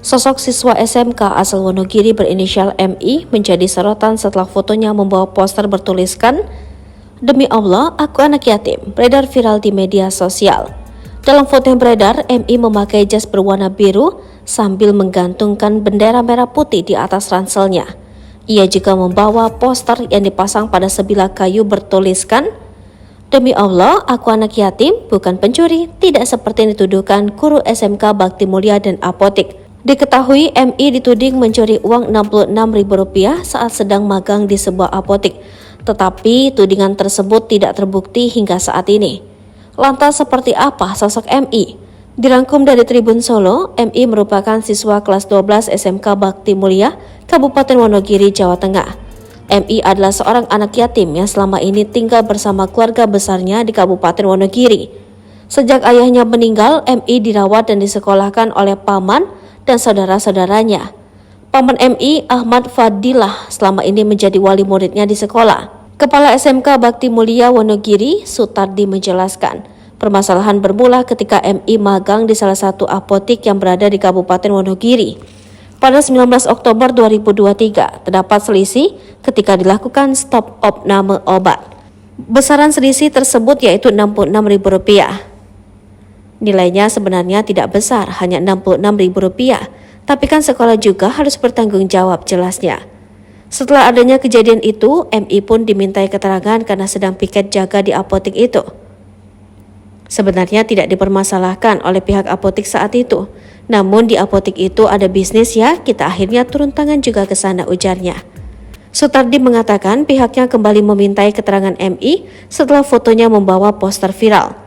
Sosok siswa SMK asal Wonogiri berinisial MI menjadi sorotan setelah fotonya membawa poster bertuliskan, "Demi Allah, aku anak yatim," beredar viral di media sosial. Dalam foto yang beredar, MI memakai jas berwarna biru sambil menggantungkan bendera merah putih di atas ranselnya. Ia juga membawa poster yang dipasang pada sebilah kayu bertuliskan, "Demi Allah, aku anak yatim, bukan pencuri," tidak seperti yang dituduhkan guru SMK Bakti Mulia dan Apotik. Diketahui MI dituding mencuri uang Rp66.000 saat sedang magang di sebuah apotik, tetapi tudingan tersebut tidak terbukti hingga saat ini. Lantas seperti apa sosok MI? Dirangkum dari Tribun Solo, MI merupakan siswa kelas 12 SMK Bakti Mulia, Kabupaten Wonogiri, Jawa Tengah. MI adalah seorang anak yatim yang selama ini tinggal bersama keluarga besarnya di Kabupaten Wonogiri. Sejak ayahnya meninggal, MI dirawat dan disekolahkan oleh paman dan saudara-saudaranya. Paman MI, Ahmad Fadilah, selama ini menjadi wali muridnya di sekolah. Kepala SMK Bakti Mulia Wonogiri, Sutardi, menjelaskan, permasalahan bermula ketika MI magang di salah satu apotik yang berada di Kabupaten Wonogiri. Pada 19 Oktober 2023, terdapat selisih ketika dilakukan stop opname obat. Besaran selisih tersebut yaitu Rp66.000. Nilainya sebenarnya tidak besar, hanya Rp66.000, tapi kan sekolah juga harus bertanggung jawab, jelasnya. Setelah adanya kejadian itu, MI pun dimintai keterangan karena sedang piket jaga di apotik itu. Sebenarnya tidak dipermasalahkan oleh pihak apotik saat itu, namun di apotik itu ada bisnis ya, kita akhirnya turun tangan juga ke sana, ujarnya. Sutardi mengatakan pihaknya kembali memintai keterangan MI setelah fotonya membawa poster viral.